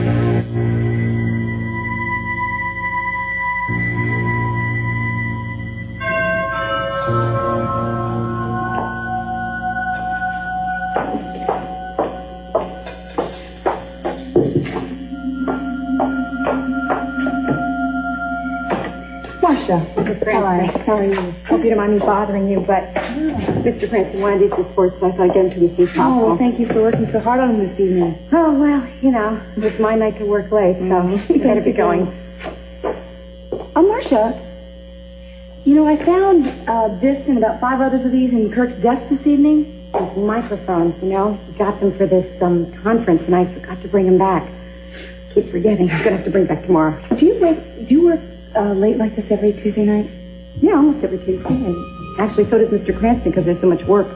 Miss Cranston. How are you? Hope you don't mind me bothering you, but Mr. Cranston wanted these reports, so I thought I'd get them to him as soon as possible. Oh, well, thank you for working so hard on them this evening. Oh, well, you know, it's my night to work late, so you better be going. Marcia, you know, I found this and about 5 others of these in Kirk's desk this evening. These microphones, you know, he got them for this conference, and I forgot to bring them back. Keep forgetting. I'm going to have to bring them back tomorrow. Do you work late like this every Tuesday night? Yeah, almost every Tuesday. And actually, so does Mr. Cranston because there's so much work.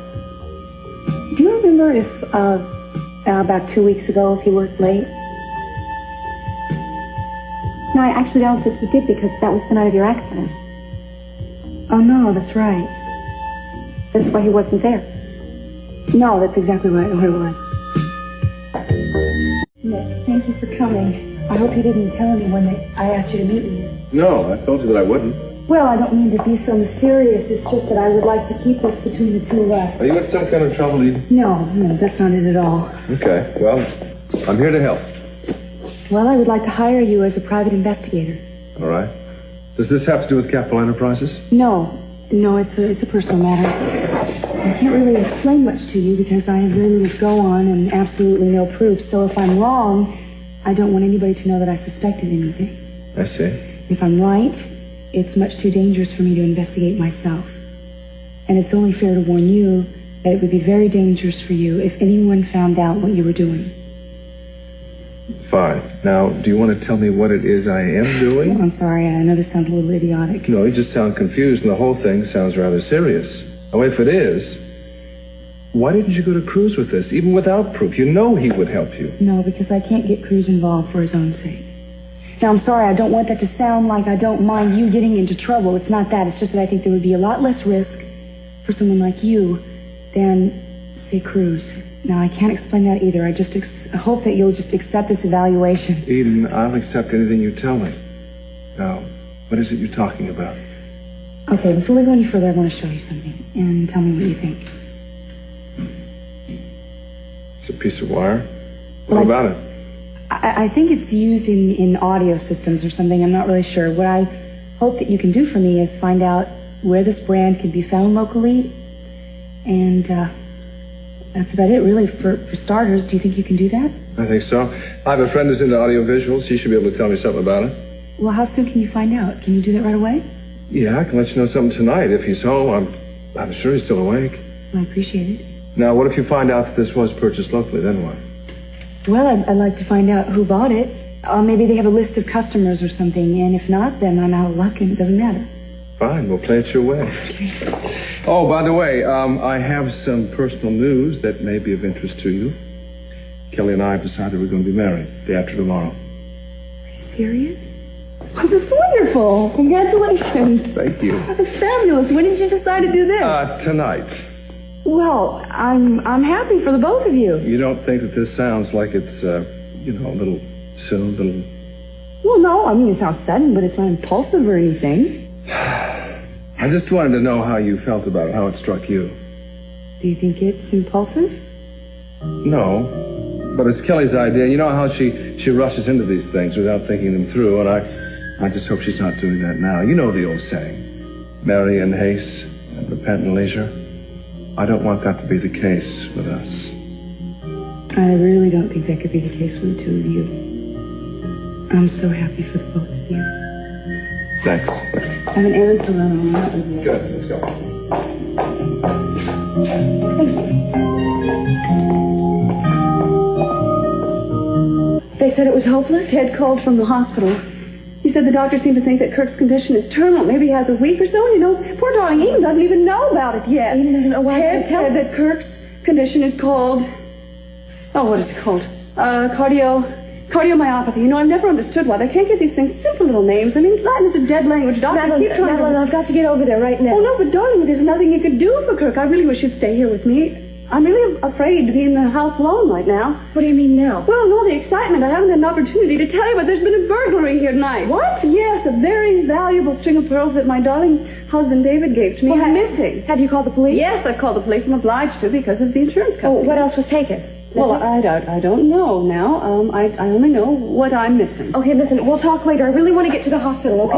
Do you remember if, about 2 weeks ago, if he worked late? No, I actually don't think he did because that was the night of your accident. Oh, no, that's right. That's why he wasn't there. No, that's exactly what it was. Nick, thank you for coming. I hope you didn't tell anyone that I asked you to meet me. No, I told you that I wouldn't. Well, I don't mean to be so mysterious. It's just that I would like to keep this between the two of us. Are you in some kind of trouble, Edie? No, that's not it at all. Okay, well, I'm here to help. Well, I would like to hire you as a private investigator. All right. Does this have to do with Capital Enterprises? No, it's a personal matter. I can't really explain much to you because I have very little to go on and absolutely no proof. So if I'm wrong, I don't want anybody to know that I suspected anything. I see. If I'm right, it's much too dangerous for me to investigate myself. And it's only fair to warn you that it would be very dangerous for you if anyone found out what you were doing. Fine. Now, do you want to tell me what it is I am doing? Oh, I'm sorry, I know this sounds a little idiotic. No, you just sound confused, and the whole thing sounds rather serious. Oh, if it is, why didn't you go to Cruz with this, even without proof? You know he would help you. No, because I can't get Cruz involved for his own sake. Now, I'm sorry, I don't want that to sound like I don't mind you getting into trouble. It's not that. It's just that I think there would be a lot less risk for someone like you than, say, Cruz. Now, I can't explain that either. I just hope that you'll just accept this evaluation. Eden, I'll accept anything you tell me. Now, what is it you're talking about? Okay, before we go any further, I want to show you something, and tell me what you think. It's a piece of wire. What about it? I think it's used in audio systems or something. I'm not really sure. What I hope that you can do for me is find out where this brand can be found locally, and that's about it, really, for starters. Do you think you can do that? I think so. I have a friend who's into audio visuals. He should be able to tell me something about it. Well, how soon can you find out? Can you do that right away? Yeah, I can let you know something tonight. If he's home, I'm sure he's still awake. Well, I appreciate it. Now, what if you find out that this was purchased locally? Then what? Well, I'd like to find out who bought it. Or maybe they have a list of customers or something, and if not, then I'm out of luck and it doesn't matter. Fine, we'll play it your way. Okay. Oh, by the way, I have some personal news that may be of interest to you. Kelly and I have decided we're going to be married day after tomorrow. Are you serious? Oh, that's wonderful. Congratulations. Thank you. That's fabulous. When did you decide to do this? Tonight. Well, I'm happy for the both of you. You don't think that this sounds like it's, a little soon, little... Well, no, I mean, it sounds sudden, but it's not impulsive or anything. I just wanted to know how you felt about it, how it struck you. Do you think it's impulsive? No, but it's Kelly's idea. You know how she rushes into these things without thinking them through, and I just hope she's not doing that now. You know the old saying, marry in haste and repent in leisure. I don't want that to be the case with us. I really don't think that could be the case with the two of you. I'm so happy for the both of you. Thanks. I have an errand to run on. That was it. Good, let's go. Thank you. They said it was hopeless. Ted called from the hospital. He said the doctor seemed to think that Kirk's condition is terminal. Maybe he has a week or so. You know, poor darling Eden doesn't even know about it yet. Eden doesn't know why. Ted said that Kirk's condition is called... Oh, what is it called? Cardiomyopathy. You know, I've never understood why they can't give these things simple little names. I mean, Latin is a dead language. Doctors keep trying Madeline, I've got to get over there right now. Oh, no, but darling, there's nothing you could do for Kirk. I really wish you'd stay here with me. I'm really afraid to be in the house alone right now. What do you mean now? Well, in all the excitement, I haven't had an opportunity to tell you, but there's been a burglary here tonight. What? Yes, a very valuable string of pearls that my darling husband David gave to me is missing. Have you called the police? Yes, I've called the police. I'm obliged to because of the insurance Oh, company. what else was taken? Well, I don't know now. I only know what I'm missing. Okay, listen, we'll talk later. I really want to get to the hospital, okay?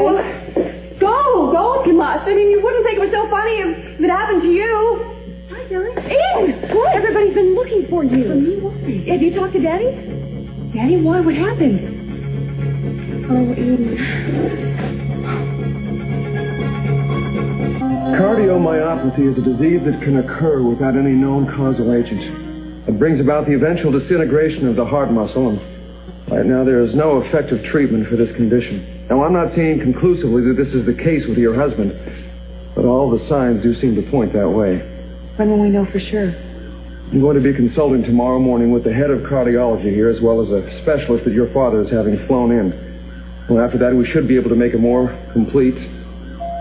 Well, go if you must. I mean, you wouldn't think it was so funny if it happened to you. Hi, Billy. Ian! What? Everybody's been looking for you. For me, why? Have you talked to Daddy? Daddy, why? What happened? Oh, Eden. Cardiomyopathy is a disease that can occur without any known causal agent. It brings about the eventual disintegration of the heart muscle, and right now there is no effective treatment for this condition. Now, I'm not saying conclusively that this is the case with your husband, but all the signs do seem to point that way. When will we know for sure? I'm going to be consulting tomorrow morning with the head of cardiology here, as well as a specialist that your father is having flown in. Well, after that, we should be able to make a more complete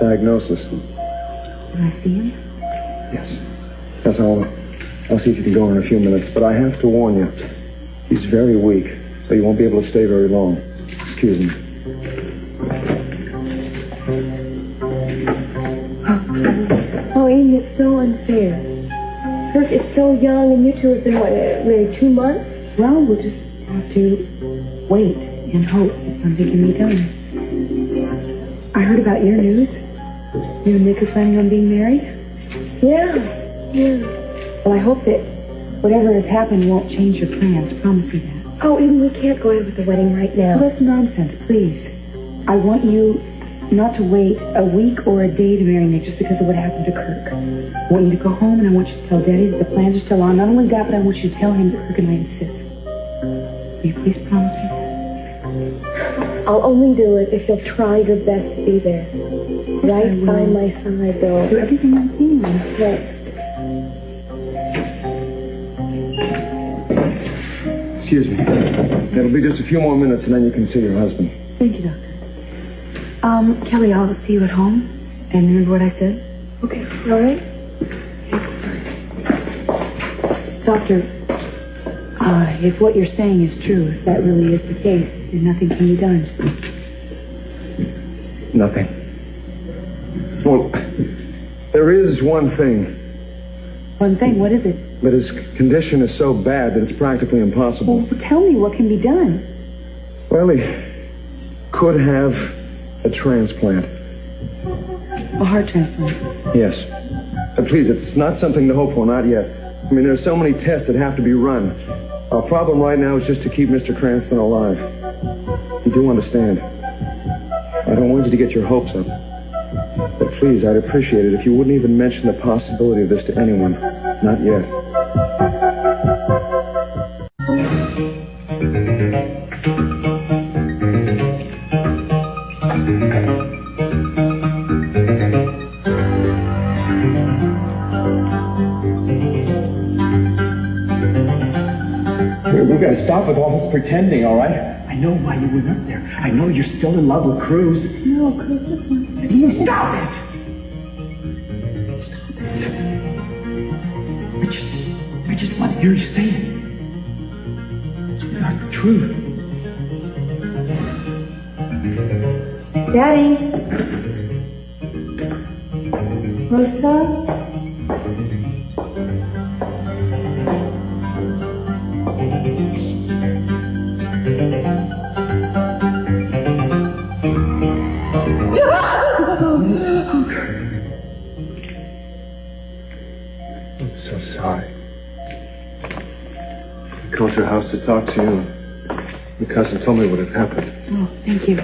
diagnosis. Can I see him? Yes. That's all. I'll see if you can go in a few minutes, but I have to warn you, he's very weak, so you won't be able to stay very long. Excuse me. Oh, Eden, it's so unfair. Kirk is so young, and you two have been, what, maybe 2 months? Well, we'll just have to wait and hope that something can be done. I heard about your news. You and Nick are planning on being married? Yeah. Well, I hope that whatever has happened won't change your plans. Promise me that. Oh, Eden, we can't go ahead with the wedding right now. Well, that's nonsense, please. I want you not to wait a week or a day to marry Nick just because of what happened to Kirk. I want you to go home and I want you to tell Daddy that the plans are still on. Not only that, but I want you to tell him that Kirk and I insist. Will you please promise me that? I'll only do it if you'll try your best to be there. Right by my side, though. Do everything I can. Right. Excuse me. It'll be just a few more minutes, and then you can see your husband. Thank you, Doctor. Kelly, I'll see you at home. And remember what I said? Okay, all right? Doctor, if what you're saying is true, if that really is the case, then nothing can be done. Nothing. Well, there is one thing. One thing, what is it? But his condition is so bad that it's practically impossible. Well, tell me what can be done. Well, he could have a transplant. A heart transplant. Yes. But please, it's not something to hope for, not yet. I mean, there's so many tests that have to be run. Our problem right now is just to keep Mr. Cranston alive. You do understand. I don't want you to get your hopes up. But please, I'd appreciate it if you wouldn't even mention the possibility of this to anyone. Not yet. We gotta stop with all this pretending, all right? I know why you went up there. I know you're still in love with Cruz. No, Cruz, listen. You stop it! Stop it. I just want to hear you say it. Sweetheart, the truth. Daddy? Rosa? I'm so sorry. I called your house to talk to you. Your cousin told me what had happened. Oh, thank you.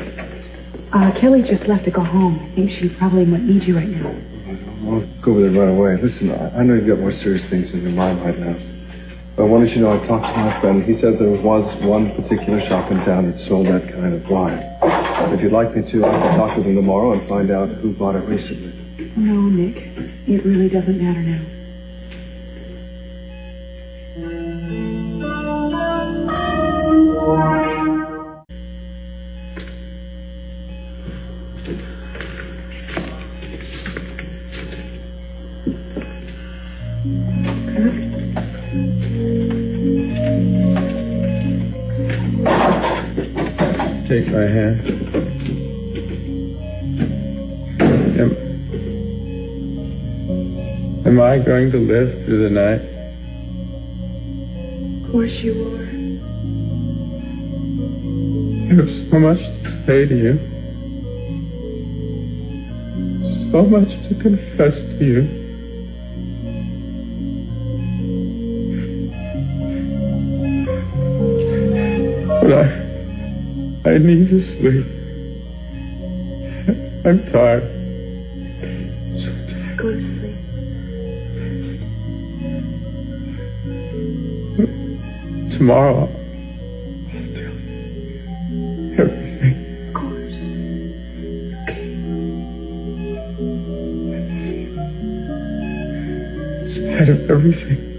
Kelly just left to go home. I think she probably might need you right now. I'll go with her right away. Listen, I know you've got more serious things in your mind right now. But I wanted you to know I talked to my friend. He said there was one particular shop in town that sold that kind of wine. If you'd like me to, I can talk with him tomorrow and find out who bought it recently. No, Nick. It really doesn't matter now. Take my hand. Am I going to live through the night? Of course you are. I have so much to say to you. So much to confess to you. But I need to sleep. I'm tired. Go to sleep. Tomorrow, I'll tell you everything. Of course. It's okay. In spite of everything.